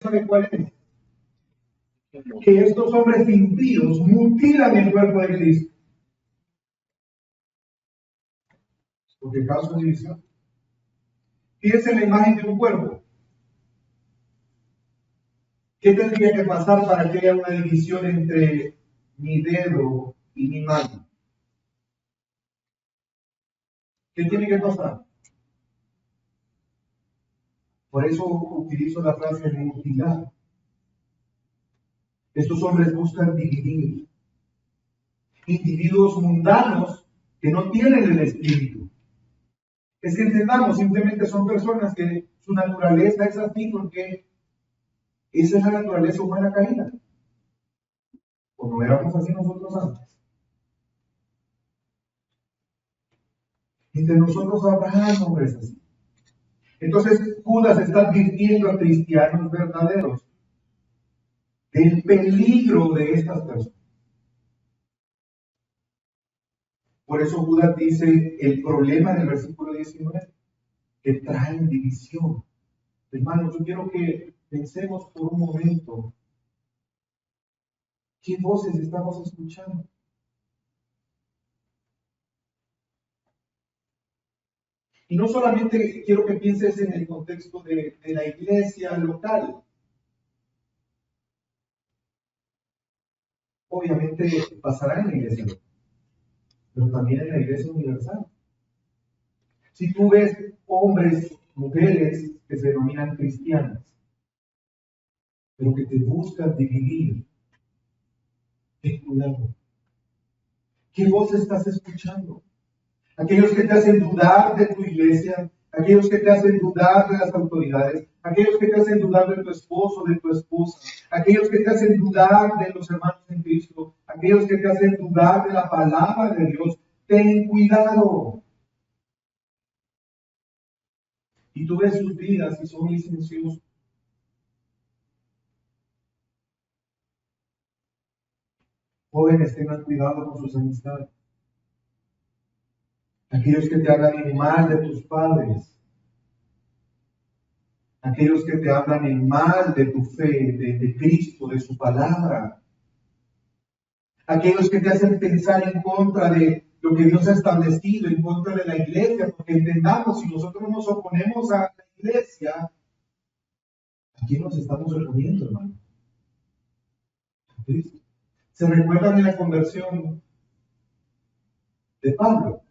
¿Sabe cuál es? Que estos hombres impíos mutilan el cuerpo de Cristo. Porque causa división. Fíjense en la imagen de un cuerpo. ¿Qué tendría que pasar para que haya una división entre mi dedo y mi mano? ¿Qué tiene que pasar? Por eso utilizo la frase de mutilar. Estos hombres buscan dividir. Individuos mundanos que no tienen el espíritu. Es que entendamos, simplemente son personas que su naturaleza es así porque esa es la naturaleza humana caída. O no éramos así nosotros antes. Entre nosotros habrá hombres así. Entonces Judas está advirtiendo a cristianos verdaderos del peligro de estas personas. Por eso Judas dice el problema del versículo 19, que traen división. Hermanos, yo quiero que pensemos por un momento qué voces estamos escuchando. Y no solamente quiero que pienses en el contexto de la iglesia local. Obviamente pasará en la iglesia local, pero también en la iglesia universal. Si tú ves hombres, mujeres que se denominan cristianas, pero que te buscan dividir, ten cuidado. ¿Qué voz estás escuchando? Aquellos que te hacen dudar de tu iglesia, aquellos que te hacen dudar de las autoridades, aquellos que te hacen dudar de tu esposo, de tu esposa, aquellos que te hacen dudar de los hermanos en Cristo, aquellos que te hacen dudar de la palabra de Dios, ten cuidado. Y tú ves sus vidas y son licenciosos. Jóvenes, tengan cuidado con sus amistades. Aquellos que te hablan en mal de tus padres, aquellos que te hablan en mal de tu fe, de Cristo, de su palabra, aquellos que te hacen pensar en contra de lo que Dios ha establecido, en contra de la iglesia, porque entendamos, si nosotros nos oponemos a la iglesia, ¿a quién nos estamos oponiendo, hermano? A Cristo. ¿Se recuerdan de la conversión de Pablo?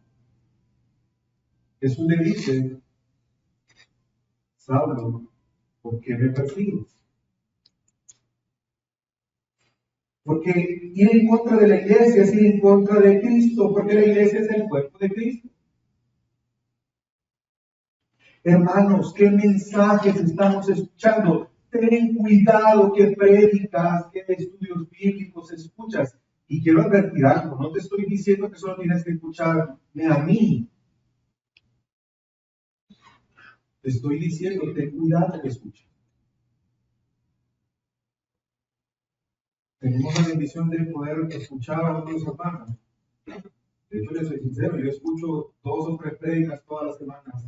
Jesús le dice, Saulo, ¿por qué me persigues? Porque ir en contra de la iglesia es ir en contra de Cristo, porque la iglesia es el cuerpo de Cristo. Hermanos, ¿qué mensajes estamos escuchando? Ten cuidado que predicas, que estudios bíblicos escuchas. Y quiero advertir algo, no te estoy diciendo que solo tienes que escucharme a mí. Te estoy diciendo, ten cuidado que escuches. Tenemos la bendición de poder escuchar a otros hermanos. De hecho, les soy sincero, yo escucho 2 o 3 prédicas todas las semanas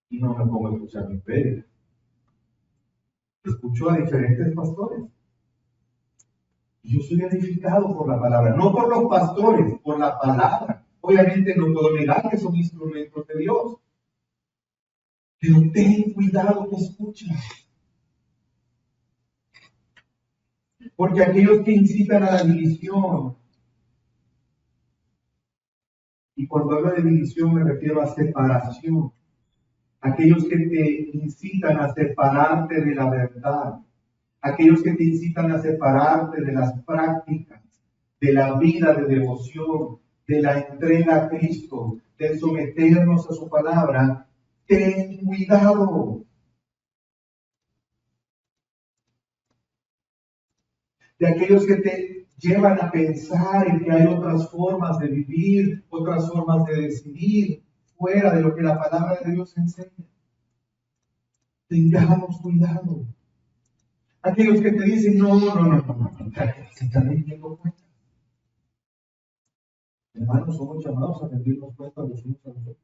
y no me pongo a escuchar mi prédica. Escucho a diferentes pastores. Y yo soy edificado por la palabra, no por los pastores, por la palabra. Obviamente no puedo negar que son instrumentos de Dios. Pero ten cuidado que escuchas. Porque aquellos que incitan a la división, y cuando hablo de división me refiero a separación, aquellos que te incitan a separarte de la verdad, aquellos que te incitan a separarte de las prácticas, de la vida de devoción, de la entrega a Cristo, de someternos a su palabra, ten cuidado. De aquellos que te llevan a pensar en que hay otras formas de vivir, otras formas de decidir, fuera de lo que la palabra de Dios enseña. Tengamos cuidado. Aquellos que te dicen, no, se están rindiendo cuenta. Hermanos, somos llamados a rendirnos cuenta los unos a los otros.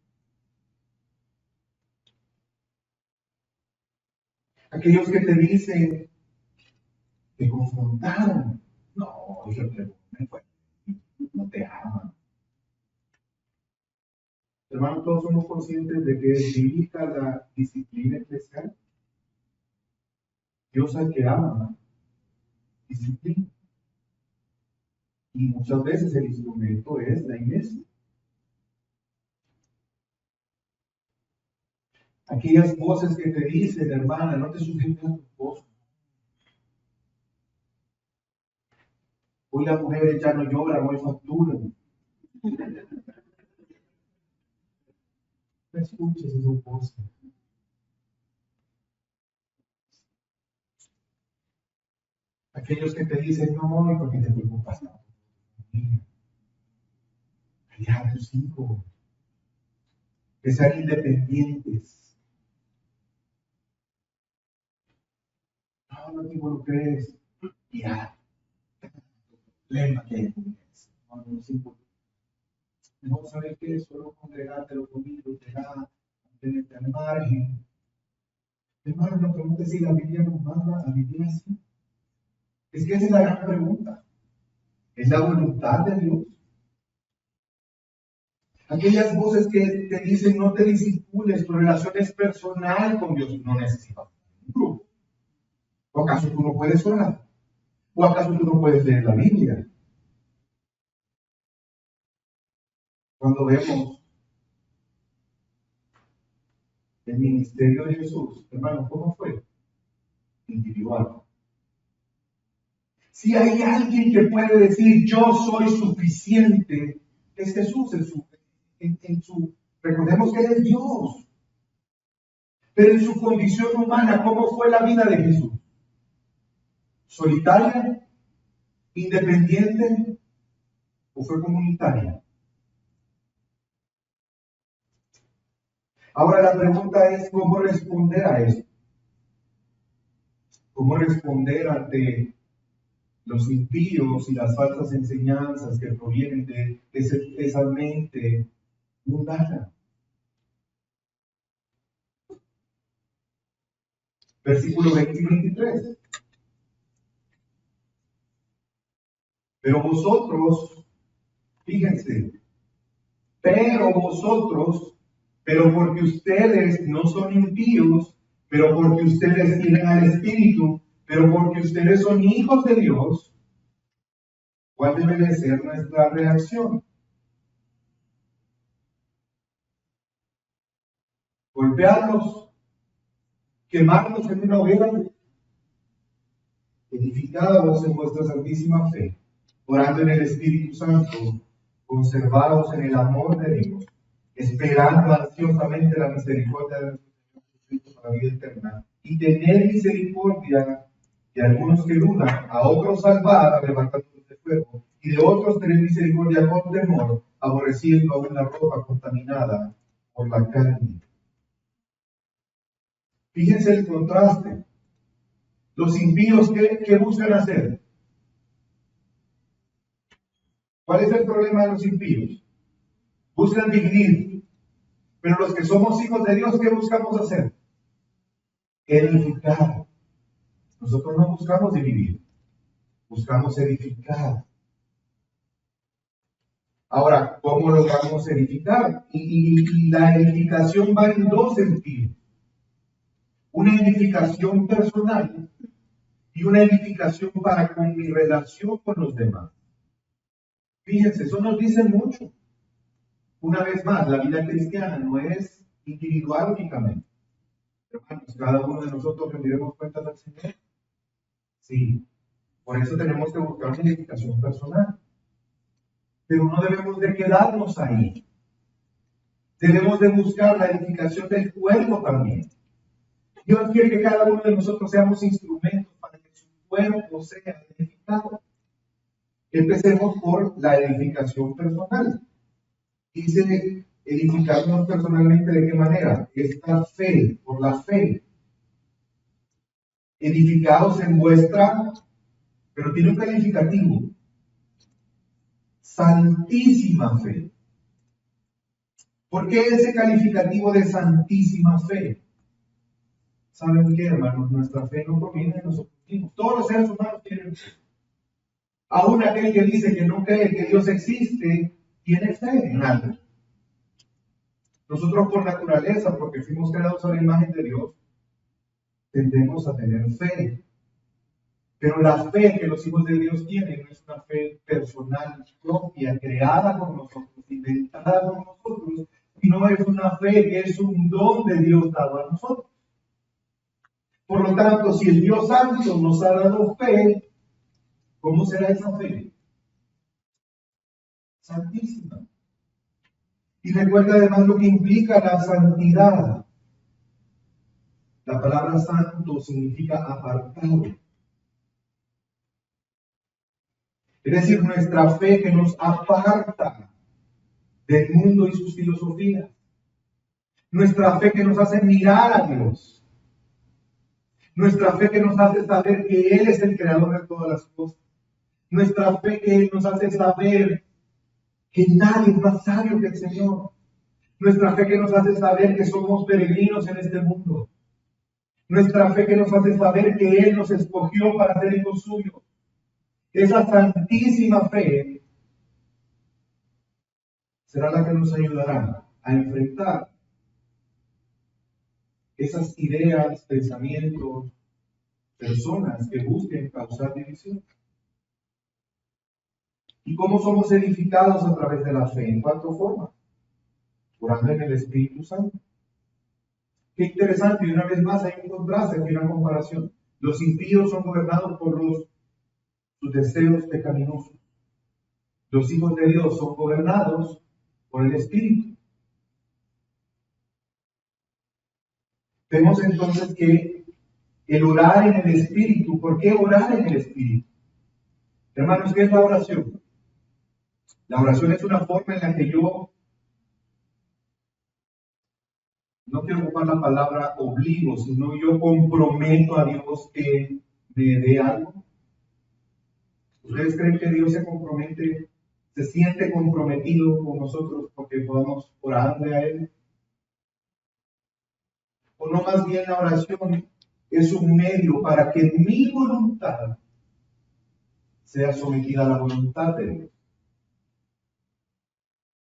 Aquellos que te dicen, te confrontaron. No, yo me fue. No te aman. Hermanos, todos somos conscientes de que es bíblica la disciplina eclesial. Dios al que ama, disciplina. Y muchas veces el instrumento es la iglesia. Aquellas voces que te dicen, hermana, no te sujetes a tu esposo. Hoy las mujeres ya no lloran, hoy facturan. No escuches esas voces. Aquellos que te dicen, no, ¿y por qué te preocupas tanto? Criar a tus hijos. Que sean independientes. No te involucres. Ya. Problema que hay. No es importante. No sabes qué, solo congregarte los domingos, llegar, mantenerte al margen. Hermano, no preguntes si la Biblia nos manda a vivir así. Es que esa es la gran pregunta. ¿Es la voluntad de Dios? Aquellas voces que te dicen no te discipules, tu relación es personal con Dios, no necesitas un grupo. ¿O acaso tú no puedes orar? ¿O acaso tú no puedes leer la Biblia? Cuando vemos el ministerio de Jesús, hermano, ¿cómo fue? Individual. Si hay alguien que puede decir yo soy suficiente, es Jesús recordemos que Él es Dios. Pero en su condición humana, ¿cómo fue la vida de Jesús? ¿Solitaria? ¿Independiente? ¿O fue comunitaria? Ahora la pregunta es cómo responder a eso. ¿Cómo responder ante los impíos y las falsas enseñanzas que provienen de esa mente mundana? Versículo 20 y 23. Pero vosotros, fíjense, pero porque ustedes no son impíos, pero porque ustedes tienen al Espíritu, pero porque ustedes son hijos de Dios, ¿cuál debe de ser nuestra reacción? Golpearlos, quemarlos en una hoguera, edificados en vuestra santísima fe, orando en el Espíritu Santo, conservados en el amor de Dios, esperando ansiosamente la misericordia de nuestro Señor Jesucristo para la vida eterna, y tener misericordia de algunos que dudan, a otros salvar, arrebatándolos de fuego, y de otros tener misericordia con temor, aborreciendo aún la ropa contaminada por la carne. Fíjense el contraste. Los impíos, ¿qué buscan hacer? ¿Cuál es el problema de los impíos? Buscan dividir. Pero los que somos hijos de Dios, ¿qué buscamos hacer? Edificar. Nosotros no buscamos dividir, buscamos edificar. Ahora, ¿cómo logramos edificar? Y la edificación va en dos sentidos. Una edificación personal y una edificación para con mi relación con los demás. Fíjense, eso nos dice mucho. Una vez más, la vida cristiana no es individual únicamente. Hermanos, cada uno de nosotros rendiremos cuentas al Señor. Sí, por eso tenemos que buscar una edificación personal. Pero no debemos de quedarnos ahí. Debemos de buscar la edificación del cuerpo también. Dios quiere que cada uno de nosotros seamos instrumentos para que su cuerpo sea edificado. Empecemos por la edificación personal. Dice edificarnos personalmente ¿de qué manera? Esta fe, por la fe. Edificados en vuestra, pero tiene un calificativo. Santísima fe. ¿Por qué ese calificativo de santísima fe? ¿Saben qué, hermanos? Nuestra fe no proviene de nosotros mismos. Todos los seres humanos tienen fe. Aún aquel que dice que no cree que Dios existe, tiene fe en algo. Nosotros por naturaleza, porque fuimos creados a la imagen de Dios, tendemos a tener fe. Pero la fe que los hijos de Dios tienen no es una fe personal, propia, creada por nosotros, inventada por nosotros, sino es una fe que es un don de Dios dado a nosotros. Por lo tanto, si el Dios Santo nos ha dado fe, ¿cómo será esa fe? Santísima. Y recuerda además lo que implica la santidad. La palabra santo significa apartado. Es decir, nuestra fe que nos aparta del mundo y sus filosofías. Nuestra fe que nos hace mirar a Dios. Nuestra fe que nos hace saber que Él es el creador de todas las cosas. Nuestra fe que nos hace saber que nadie es más sabio que el Señor. Nuestra fe que nos hace saber que somos peregrinos en este mundo. Nuestra fe que nos hace saber que Él nos escogió para ser hijos suyos. Esa santísima fe será la que nos ayudará a enfrentar esas ideas, pensamientos, personas que busquen causar división. ¿Y cómo somos edificados a través de la fe? En 4 formas. Orando en el Espíritu Santo. Qué interesante, y una vez más hay un contraste, aquí una comparación. Los impíos son gobernados por sus deseos pecaminosos. Los hijos de Dios son gobernados por el Espíritu. Vemos entonces que el orar en el Espíritu, ¿por qué orar en el Espíritu? Hermanos, ¿qué es la oración? La oración es una forma en la que yo, no quiero ocupar la palabra obligo, sino yo comprometo a Dios que me dé algo. ¿Ustedes creen que Dios se compromete, se siente comprometido con nosotros porque podamos orarle a Él? ¿O no más bien la oración es un medio para que mi voluntad sea sometida a la voluntad de Dios?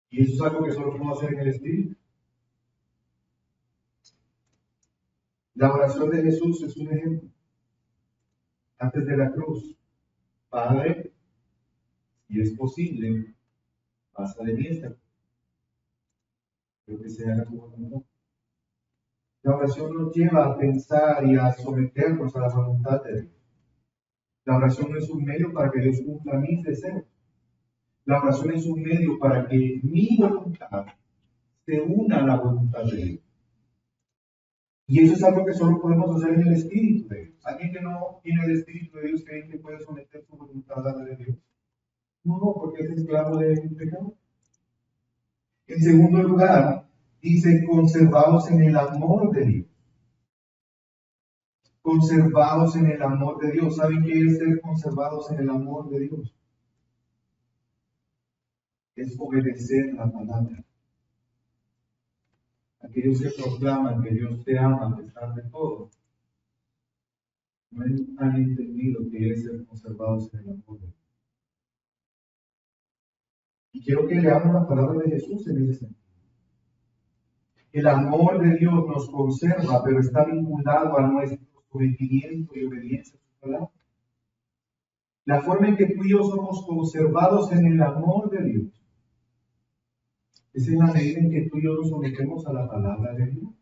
Y eso es algo que solo podemos hacer en el Espíritu. La oración de Jesús es un ejemplo. Antes de la cruz, Padre, si es posible, pasa de mí esta. Pero que se haga tu voluntad. La oración nos lleva a pensar y a someternos a la voluntad de Dios. La oración no es un medio para que Dios cumpla mis deseos. La oración es un medio para que mi voluntad se una a la voluntad de Dios. Y eso es algo que solo podemos hacer en el Espíritu de Dios. Alguien que no tiene el Espíritu de Dios cree que puede someter su voluntad a la de Dios. No, porque es esclavo del pecado. En segundo lugar, dice conservados en el amor de Dios. Conservados en el amor de Dios. ¿Saben qué es ser conservados en el amor de Dios? Es obedecer la palabra. Aquellos que proclaman que Dios te ama a pesar de todo, no han entendido que es ser conservados en el amor de Dios. Y quiero que leamos la palabra de Jesús en ese sentido. El amor de Dios nos conserva, pero está vinculado a nuestro sometimiento y obediencia a su palabra. La forma en que tú y yo somos conservados en el amor de Dios es en la medida en que tú y yo nos sometemos a la palabra de Dios.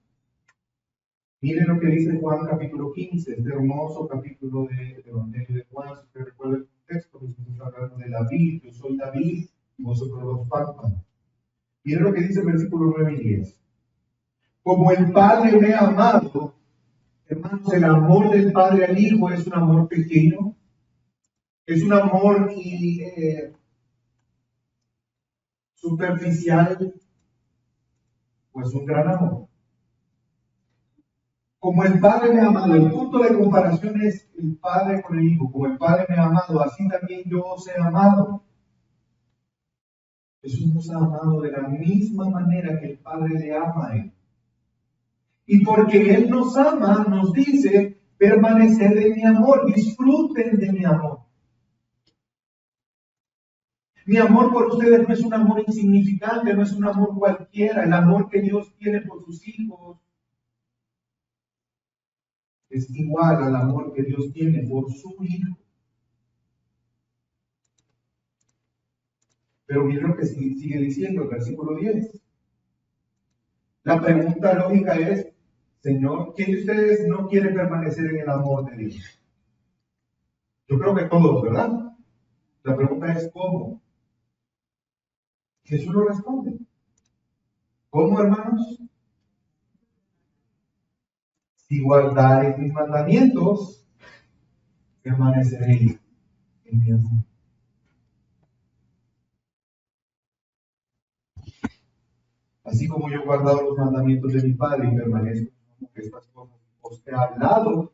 Miren lo que dice Juan capítulo 15, este hermoso capítulo del Evangelio de Juan. Si usted recuerda el contexto, Jesús está hablando de David, yo soy David y vosotros los pámpanos. Miren lo que dice el versículo 9 y 10. Como el Padre me ha amado, hermanos, el amor del Padre al Hijo es un amor pequeño, es un amor superficial, pues un gran amor. Como el Padre me ha amado, el punto de comparación es el Padre con el Hijo. Como el Padre me ha amado, así también yo os he amado. Jesús nos ha amado de la misma manera que el Padre le ama a Él. Y porque Él nos ama, nos dice, permaneced en mi amor, disfruten de mi amor. Mi amor por ustedes no es un amor insignificante, no es un amor cualquiera. El amor que Dios tiene por sus hijos es igual al amor que Dios tiene por su hijo. Pero miren lo que sigue diciendo el versículo 10. La pregunta lógica es, Señor, ¿quién de ustedes no quiere permanecer en el amor de Dios? Yo creo que todos, ¿verdad? La pregunta es, ¿cómo? Jesús lo responde. ¿Cómo, hermanos? Si guardareis mis mandamientos, permaneceréis en mi amor. Así como yo he guardado los mandamientos de mi Padre y permanezco en estas cosas, os he hablado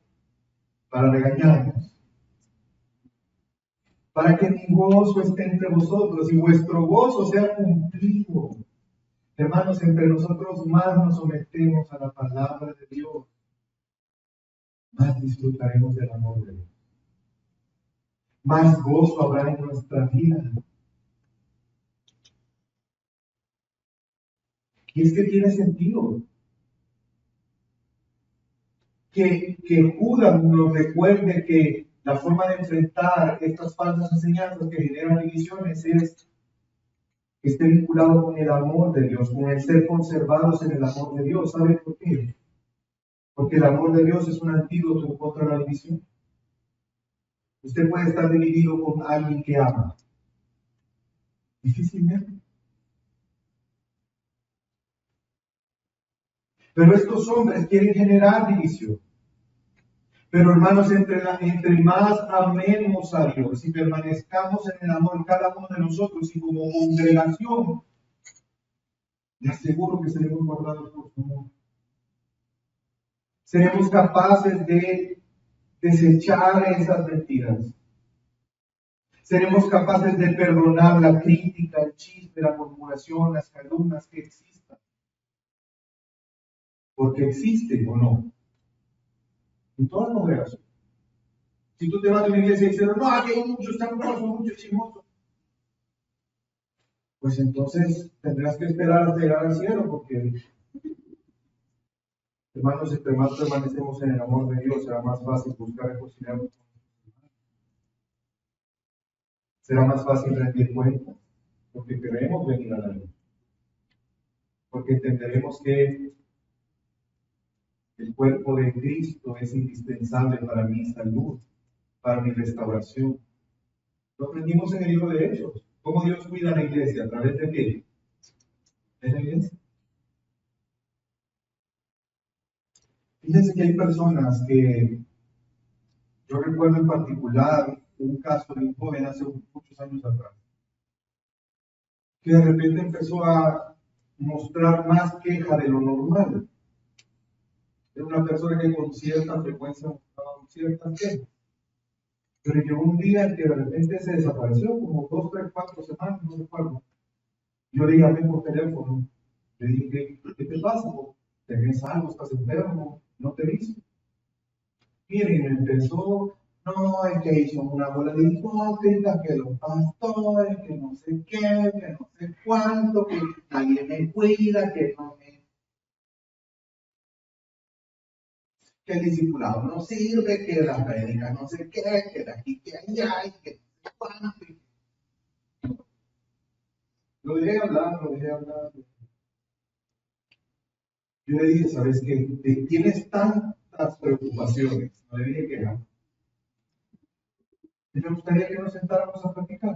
para regañarnos, para que mi gozo esté entre vosotros y vuestro gozo sea cumplido. Hermanos, entre nosotros más nos sometemos a la palabra de Dios, más disfrutaremos del amor de Dios. Más gozo habrá en nuestra vida. Y es que tiene sentido que Judas nos recuerde que la forma de enfrentar estas falsas enseñanzas que generan divisiones es que esté vinculado con el amor de Dios, con el ser conservados en el amor de Dios. ¿Sabe por qué? Porque el amor de Dios es un antídoto contra la división. Usted puede estar dividido con alguien que ama. Difícilmente. Pero estos hombres quieren generar división. Pero hermanos, entre más amemos a Dios y permanezcamos en el amor cada uno de nosotros y como congregación, le aseguro que seremos guardados por su amor. Seremos capaces de desechar esas mentiras. Seremos capaces de perdonar la crítica, el chisme, la murmuración, las calumnias que existan. Porque existen o no. En toda congregación. Si tú te vas a una iglesia y dices, no, aquí hay muchos tramposos, muchos chismosos, pues entonces tendrás que esperar hasta llegar al cielo, porque, hermanos, entre más permanecemos en el amor de Dios, será más fácil buscar reconciliarnos con Dios. Será más fácil rendir cuentas, porque queremos venir a la luz. Porque entenderemos que el cuerpo de Cristo es indispensable para mi salud, para mi restauración. Lo aprendimos en el libro de Hechos. ¿Cómo Dios cuida a la iglesia? ¿A través de qué? ¿De la iglesia? Fíjense que hay personas que, yo recuerdo en particular un caso de un joven hace muchos años atrás, que de repente empezó a mostrar más queja de lo normal. Era una persona que con cierta frecuencia mostraba ciertas quejas. Pero llegó un día en que de repente se desapareció, como 2, 3, 4 semanas, no recuerdo. Yo le llamé por teléfono, le dije, ¿qué te pasa? ¿Tenés algo? ¿Estás enfermo? ¿No te visto? Miren, empezó, no, es que hizo una bola de hipócritas, que los pastores, que no sé qué, que no sé cuánto, que nadie me cuida, que no me... que el discipulado no sirve, que las prédicas no sé qué, que de aquí, que allá, y que no sé cuánto. Lo dejé hablar, lo dejé hablar. Yo le dije, ¿sabes qué? Tienes tantas preocupaciones. No le dije que no. Y me gustaría que nos sentáramos a platicar.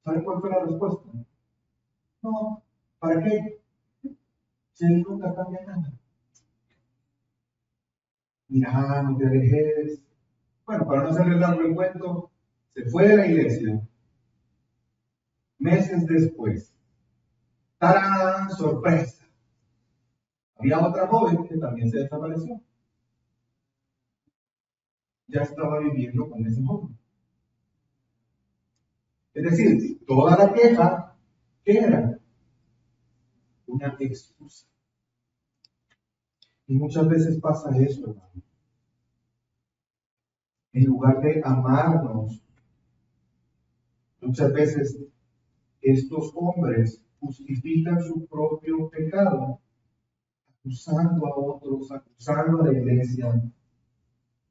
¿Sabe cuál fue la respuesta? No, ¿para qué? Si él nunca cambia nada. Mira, no te alejes. Bueno, para no hacerle largo el cuento, se fue de la iglesia. Meses después, ¡tarán! ¡Sorpresa! Había otra joven que también se desapareció. Ya estaba viviendo con ese joven. Es decir, toda la queja, ¿qué era? Una excusa. Y muchas veces pasa eso, hermano. En lugar de amarnos, muchas veces estos hombres justifican su propio pecado, acusando a otros, acusando a la iglesia,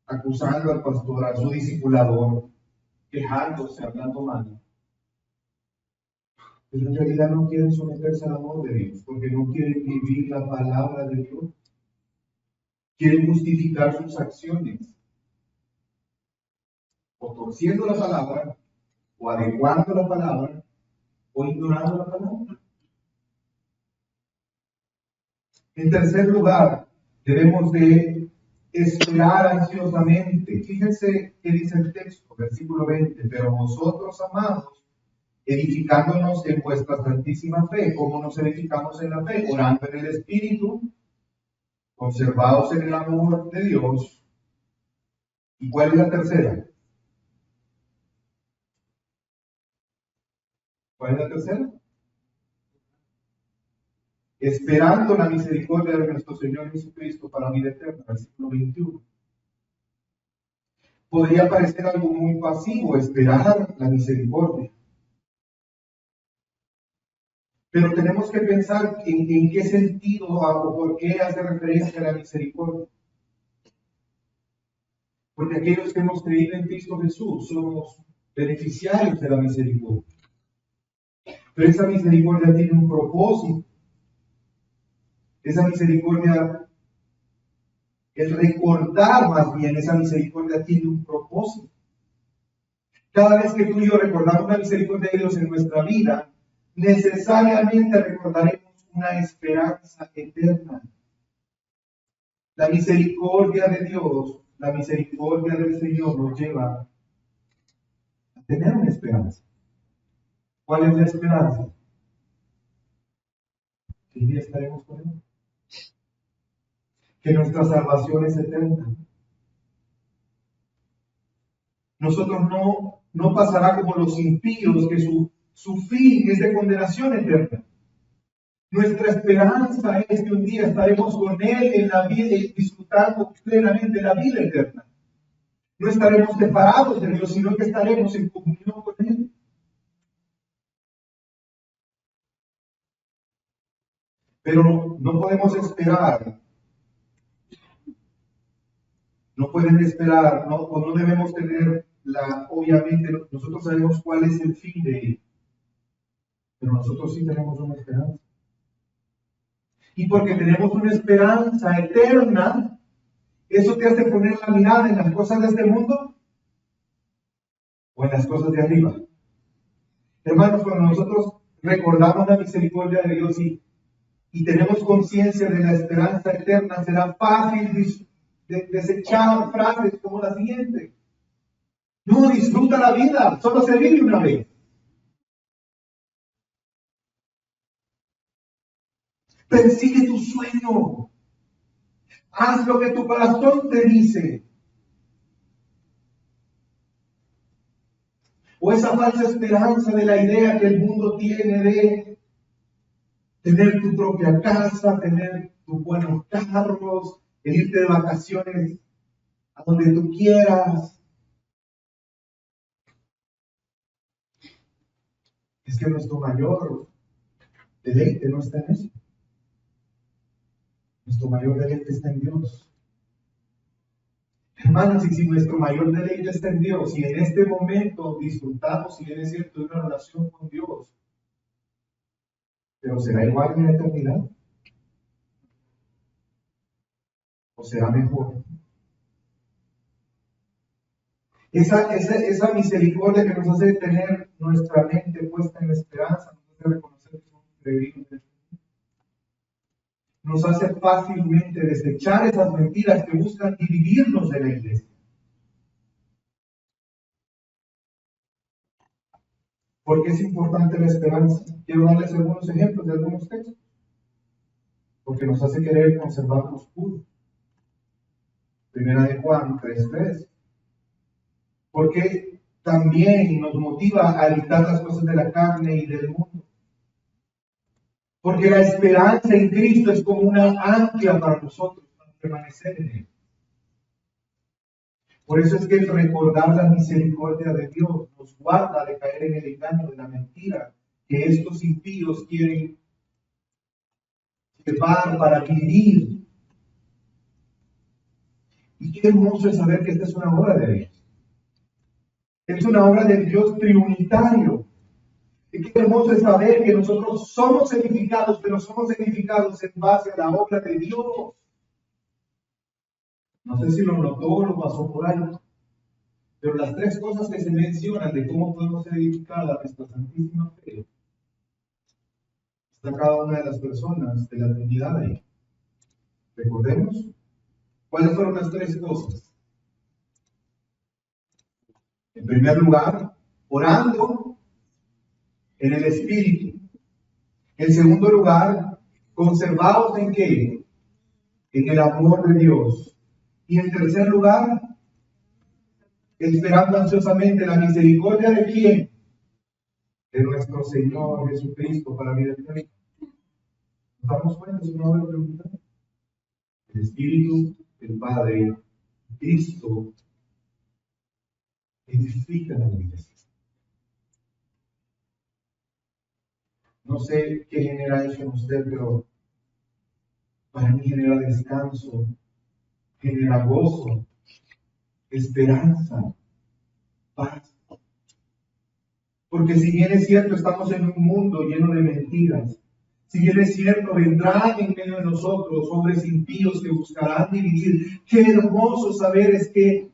acusando al pastor, a su discipulador, quejándose, hablando mal. Pero en realidad no quieren someterse al amor de Dios, porque no quieren vivir la palabra de Dios. Quieren justificar sus acciones, o torciendo la palabra, o adecuando la palabra, o ignorando la palabra. En tercer lugar, debemos de esperar ansiosamente. Fíjense qué dice el texto, versículo 20. Pero vosotros, amados, edificándonos en vuestra santísima fe, ¿cómo nos edificamos en la fe? Orando en el Espíritu, conservados en el amor de Dios. ¿Y cuál es la tercera? ¿Cuál es la tercera? Esperando la misericordia de nuestro Señor Jesucristo para vida eterna, versículo 21. Podría parecer algo muy pasivo, esperar la misericordia. Pero tenemos que pensar en qué sentido o por qué hace referencia a la misericordia. Porque aquellos que hemos creído en Cristo Jesús somos beneficiarios de la misericordia. Pero esa misericordia tiene un propósito. Esa misericordia, el recordar más bien, esa misericordia tiene un propósito. Cada vez que tú y yo recordamos la misericordia de Dios en nuestra vida, necesariamente recordaremos una esperanza eterna. La misericordia de Dios, la misericordia del Señor nos lleva a tener una esperanza. ¿Cuál es la esperanza? Que un día estaremos con Él. Que nuestra salvación es eterna. Nosotros no pasará como los impíos, que su fin es de condenación eterna. Nuestra esperanza es que un día estaremos con Él en la vida y disfrutando plenamente la vida eterna. No estaremos separados de Dios, sino que estaremos en comunión con Él. Pero no podemos esperar. No pueden esperar, o no debemos tener obviamente, nosotros sabemos cuál es el fin de Él. Pero nosotros sí tenemos una esperanza. Y porque tenemos una esperanza eterna, ¿eso te hace poner la mirada en las cosas de este mundo o en las cosas de arriba? Hermanos, cuando nosotros recordamos la misericordia de Dios y tenemos conciencia de la esperanza eterna, será fácil desechar frases como la siguiente: no, disfruta la vida, solo se vive una vez. Persigue tu sueño. Haz lo que tu corazón te dice. O esa falsa esperanza de la idea que el mundo tiene de tener tu propia casa, tener tus buenos carros, el irte de vacaciones a donde tú quieras. Es que nuestro mayor deleite no está en eso. Nuestro mayor deleite está en Dios. Hermanos, y si nuestro mayor deleite está en Dios y en este momento disfrutamos, si bien es cierto, de una relación con Dios, pero ¿será igual en la eternidad? ¿O será mejor? Esa misericordia que nos hace tener nuestra mente puesta en la esperanza, nos hace reconocer que somos peregrinos, nos hace fácilmente desechar esas mentiras que buscan dividirnos de la iglesia. ¿Por qué es importante la esperanza? Quiero darles algunos ejemplos de algunos textos. Porque nos hace querer conservarnos puros. Primera de Juan 3:3. Porque también nos motiva a evitar las cosas de la carne y del mundo. Porque la esperanza en Cristo es como una ancla para nosotros, para permanecer en él. Por eso es que el recordar la misericordia de Dios nos guarda de caer en el engaño de la mentira que estos impíos quieren llevar para vivir. Y qué hermoso es saber que esta es una obra de Dios. Es una obra del Dios trinitario. Y qué hermoso es saber que nosotros somos edificados, pero somos edificados en base a la obra de Dios. No sé si lo notó o lo pasó por ahí, pero las tres cosas que se mencionan de cómo podemos ser edificados a nuestra santísima fe, está cada una de las personas de la Trinidad ahí. Recordemos, ¿cuáles fueron las tres cosas? En primer lugar, orando en el Espíritu. En segundo lugar, conservados en qué? En el amor de Dios. Y en tercer lugar, esperando ansiosamente la misericordia de quién? De nuestro Señor Jesucristo para vida eterna. ¿Nos damos cuenta? Es una buena pregunta. El Espíritu, el Padre, Cristo, edifican a la iglesia. No sé qué genera eso en usted, pero para mí genera descanso, genera gozo, esperanza, paz. Porque si bien es cierto, estamos en un mundo lleno de mentiras. Si bien es cierto, vendrán en medio de nosotros hombres impíos que buscarán dividir. Qué hermoso saber es que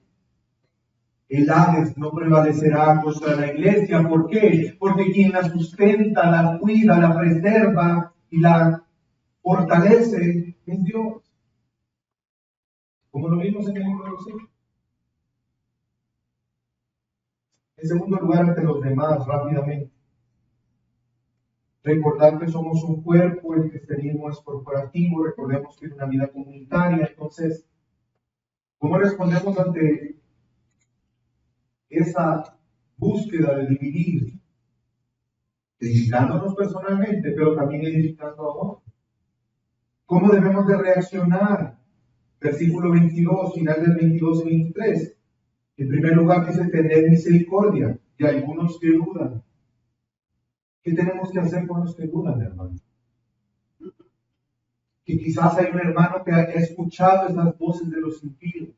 el Hades no prevalecerá contra la iglesia. ¿Por qué? Porque quien la sustenta, la cuida, la preserva y la fortalece es Dios. Como lo vimos en el libro de los Hechos. En segundo lugar, ante los demás, rápidamente. Recordar que somos un cuerpo, el cristianismo es corporativo, recordemos que es una vida comunitaria. Entonces, ¿cómo respondemos ante esa búsqueda de dividir? Edificándonos personalmente, pero también edificando a otros. ¿Cómo debemos de reaccionar? Versículo 22, final del 22 y 23. En primer lugar dice tener misericordia de algunos que dudan. ¿Qué tenemos que hacer con los que dudan, hermano? Que quizás hay un hermano que ha escuchado estas voces de los impíos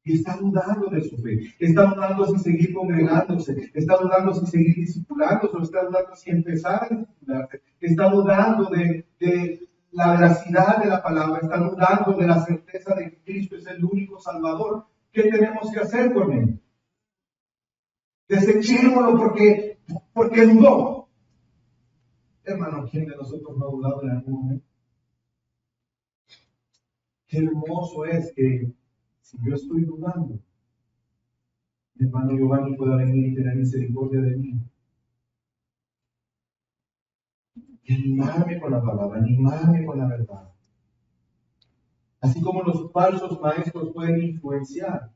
y está dudando de su fe, está dudando si seguir congregándose, está dudando si seguir discipulándose, o está dudando si empezar a discipularse, está dudando de la veracidad de la palabra, está dudando de la certeza de que Cristo es el único Salvador. ¿Qué tenemos que hacer con él? Desechémoslo porque dudó. Hermano, ¿quién de nosotros no ha dudado en algún momento? Qué hermoso es que si yo estoy dudando, mi hermano Giovanni pueda venir y tener misericordia de mí. Y animarme con la palabra, animarme con la verdad. Así como los falsos maestros pueden influenciar,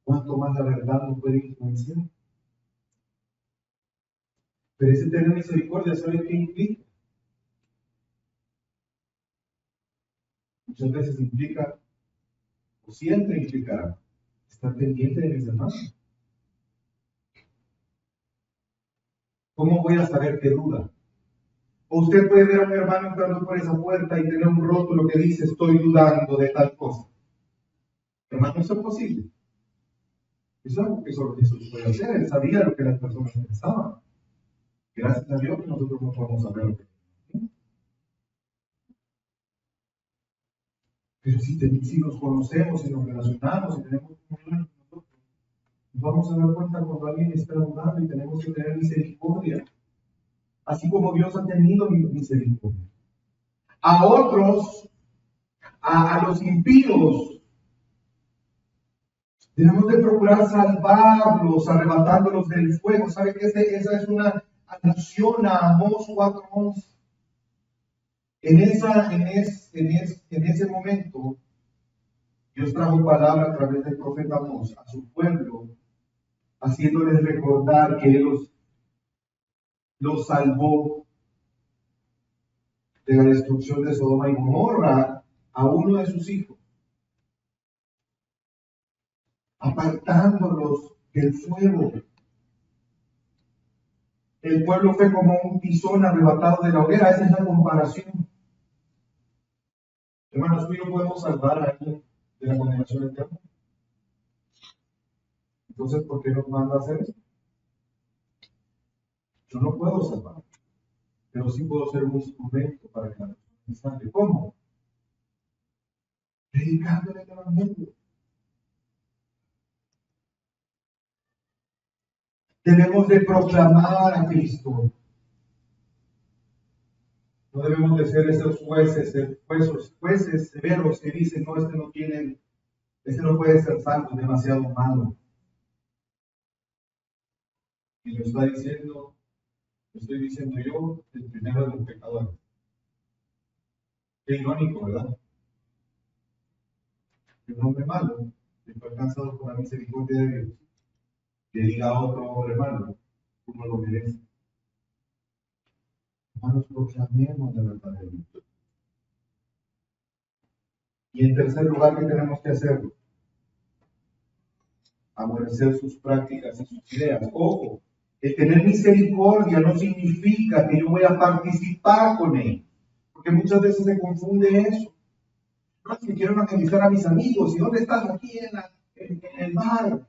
¿cuánto más la verdad nos puede influenciar? Pero ese tener misericordia, ¿sabe qué implica? Muchas veces implica, o siempre implicará, estar pendiente de mis hermanos. ¿Cómo voy a saber qué duda? O usted puede ver a un hermano entrando por esa puerta y tener un rótulo que dice estoy dudando de tal cosa. Hermano, eso es posible. Eso es algo que solo Jesús puede hacer. Él sabía lo que las personas pensaban. Gracias a Dios que nosotros no podemos saber lo que pensaban. Pero si nos conocemos y nos relacionamos y tenemos comunión con nosotros, nos vamos a dar cuenta cuando alguien está dudando y tenemos que tener misericordia. Así como Dios ha tenido misericordia. A otros, a los impíos, debemos de procurar salvarlos, arrebatándolos del fuego. ¿Sabe que esa es una alusión a Amós 4:11? En ese momento, Dios trajo palabra a través del profeta Amós a su pueblo, haciéndoles recordar que Él los salvó de la destrucción de Sodoma y Gomorra a uno de sus hijos, apartándolos del fuego. El pueblo fue como un tizón arrebatado de la hoguera. Esa es la comparación. Hermanos, tú y yo podemos salvar a alguien de la condenación eterna. Entonces, ¿por qué nos manda a hacer eso? Yo no puedo salvar, pero sí puedo ser un instrumento para que la persona salve. ¿Cómo? Predicándole el evangelio. Debemos de proclamar a Cristo. No debemos de ser esos jueces severos que dicen, no, este no puede ser salvo, es demasiado malo. Y lo estoy diciendo yo, el primero de los pecadores. Qué irónico, ¿verdad? Que un hombre malo, que fue alcanzado por la misericordia de Dios, que diga a otro hombre malo, tú no lo mereces. Hermanos, proclamemos la verdad de Dios. Y en tercer lugar, ¿qué tenemos que hacer? Aborrecer sus prácticas y sus ideas. Ojo, el tener misericordia no significa que yo voy a participar con él, porque muchas veces se confunde eso. No, es que quiero evangelizar a mis amigos, ¿y dónde estás? Aquí en el bar.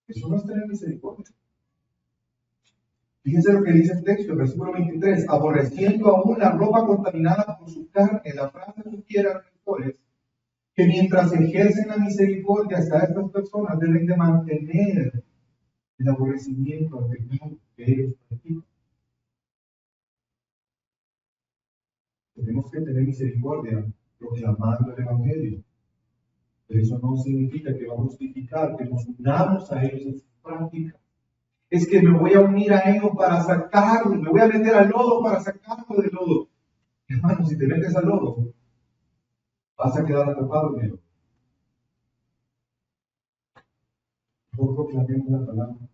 Eso no es tener misericordia. Fíjense lo que dice el texto, el versículo 23, aborreciendo aún la ropa contaminada por su carne, la frase sugiere a los lectores que mientras ejercen la misericordia hacia estas personas deben de mantener el aborrecimiento al pecado que ellos practican. Tenemos que tener misericordia proclamando el Evangelio. Pero eso no significa que va a justificar que nos unamos a ellos en sus prácticas. Es que me voy a unir a ellos para sacarlo, me voy a meter al lodo para sacarlo del lodo. Hermano, si te metes al lodo, vas a quedar atrapado en él. No proclamemos la palabra,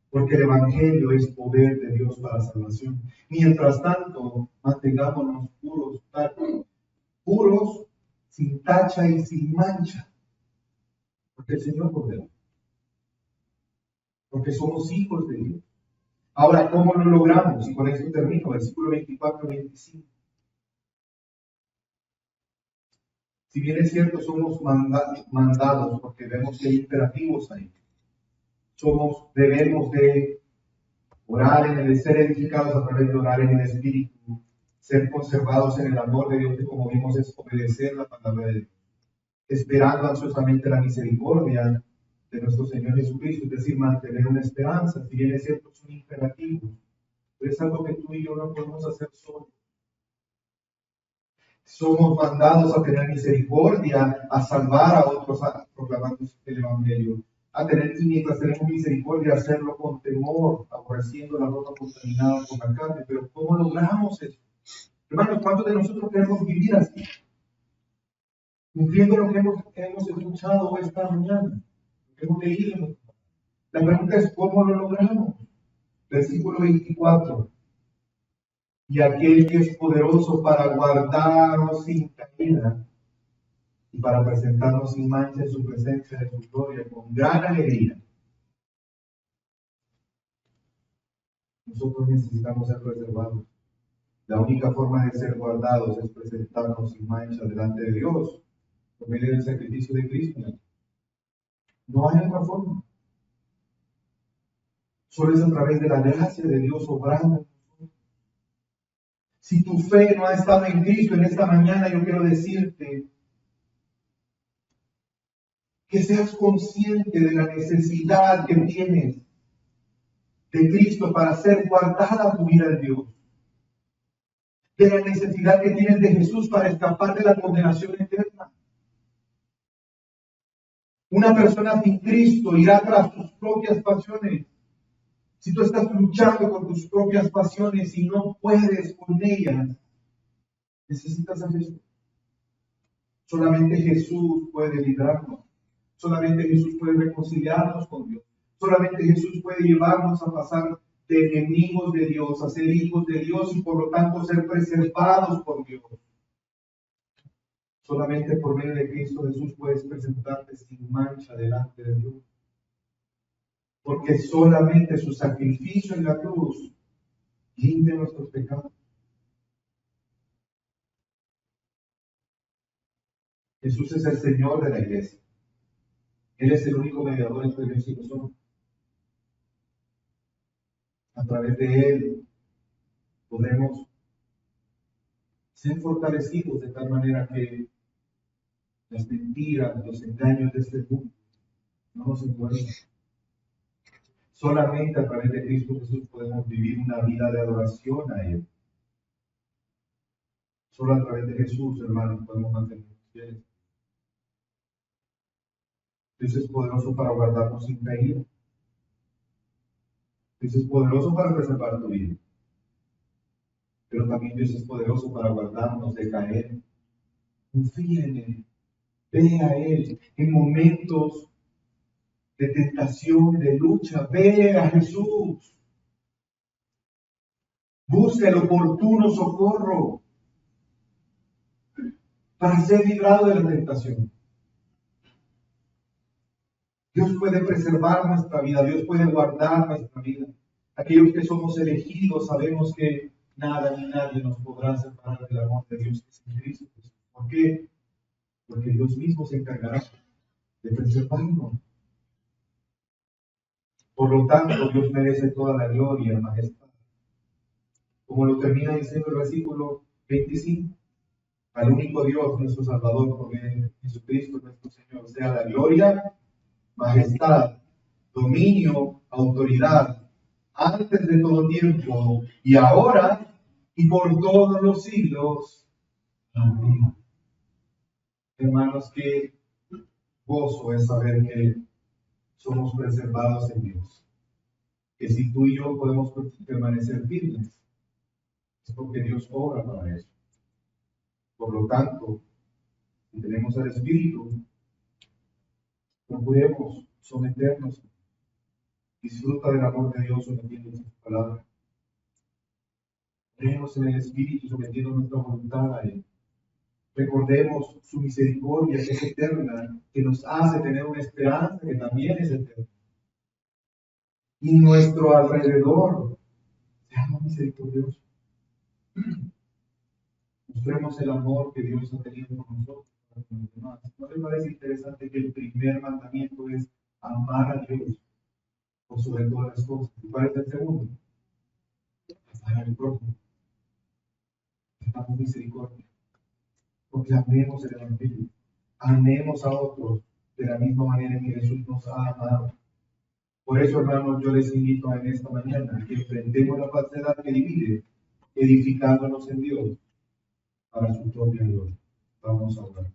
porque el Evangelio es poder de Dios para salvación. Mientras tanto, mantengámonos puros, sin tacha y sin mancha, porque el Señor ordena, porque somos hijos de Dios. Ahora, ¿cómo lo logramos? Y con esto termino, versículo 24-25. Si bien es cierto, somos mandados, porque vemos que hay imperativos ahí. Debemos de orar de ser edificados a través de orar en el Espíritu, ser conservados en el amor de Dios, que como vimos es obedecer la palabra de Dios, esperando ansiosamente la misericordia de nuestro Señor Jesucristo, es decir, mantener una esperanza. Si bien es cierto, son imperativos, pero es algo que tú y yo no podemos hacer solos. Somos mandados a tener misericordia, a salvar a otros proclamando el Evangelio, y mientras tenemos misericordia, hacerlo con temor, aborreciendo la ropa contaminada por la carne. Pero ¿cómo logramos eso? Hermanos, ¿cuántos de nosotros queremos vivir así? Cumpliendo lo que hemos escuchado esta mañana, lo que hemos leído. La pregunta es, ¿cómo lo logramos? Versículo 24. Y aquel que es poderoso para guardarnos sin caída y para presentarnos sin mancha en su presencia de su gloria con gran alegría. Nosotros necesitamos ser preservados. La única forma de ser guardados es presentarnos sin mancha delante de Dios por medio del sacrificio de Cristo. No hay otra forma. Solo es a través de la gracia de Dios obrando. Si tu fe no ha estado en Cristo en esta mañana, yo quiero decirte que seas consciente de la necesidad que tienes de Cristo para ser guardada tu vida en Dios. De la necesidad que tienes de Jesús para escapar de la condenación eterna. Una persona sin Cristo irá tras sus propias pasiones. Si tú estás luchando con tus propias pasiones y no puedes con ellas, necesitas a Jesús. Solamente Jesús puede librarnos. Solamente Jesús puede reconciliarnos con Dios. Solamente Jesús puede llevarnos a pasar de enemigos de Dios a ser hijos de Dios y por lo tanto ser preservados por Dios. Solamente por medio de Cristo Jesús puedes presentarte sin mancha delante de Dios. Porque solamente su sacrificio en la cruz limpia nuestros pecados. Jesús es el Señor de la iglesia. Él es el único mediador entre Dios y los hombres. A través de Él podemos ser fortalecidos de tal manera que las mentiras, los engaños de este mundo no nos envuelvan. Solamente a través de Cristo Jesús podemos vivir una vida de adoración a Él. Solo a través de Jesús, hermanos, podemos mantenernos fieles. Dios es poderoso para guardarnos sin caída. Dios es poderoso para preservar tu vida. Pero también Dios es poderoso para guardarnos de caer. Confía en Él. Ve a Él en momentos de tentación, de lucha. Ve a Jesús. Busca el oportuno socorro para ser librado de la tentación. Dios puede preservar nuestra vida, Dios puede guardar nuestra vida. Aquellos que somos elegidos sabemos que nada ni nadie nos podrá separar del amor de Dios que es en Cristo. ¿Por qué? Porque Dios mismo se encargará de preservarnos. Por lo tanto, Dios merece toda la gloria y majestad. Como lo termina diciendo el versículo 25. Al único Dios, nuestro Salvador, por medio de Jesucristo, nuestro Señor, sea la gloria, majestad, dominio, autoridad, antes de todo tiempo, y ahora, y por todos los siglos. Amén. Hermanos, qué gozo es saber que somos preservados en Dios. Que si tú y yo podemos permanecer firmes, es porque Dios obra para eso. Por lo tanto, si tenemos al Espíritu, procuremos someternos. Disfruta del amor de Dios sometiéndose a su palabra. Creemos en el Espíritu sometiendo nuestra voluntad a Él. Recordemos su misericordia que es eterna, que nos hace tener una esperanza que también es eterna. Y nuestro alrededor, seamos misericordiosos. Mostremos el amor que Dios ha tenido por nosotros. ¿No les parece interesante que el primer mandamiento es amar a Dios por sobre todas las cosas? ¿Y cuál es el segundo? Amar al prójimo. Tengamos misericordia. Proclamemos el Evangelio. Amemos a otros de la misma manera en que Jesús nos ha amado. Por eso, hermanos, yo les invito en esta mañana que enfrentemos la falsedad que divide, edificándonos en Dios para su propia gloria. Vamos a orar.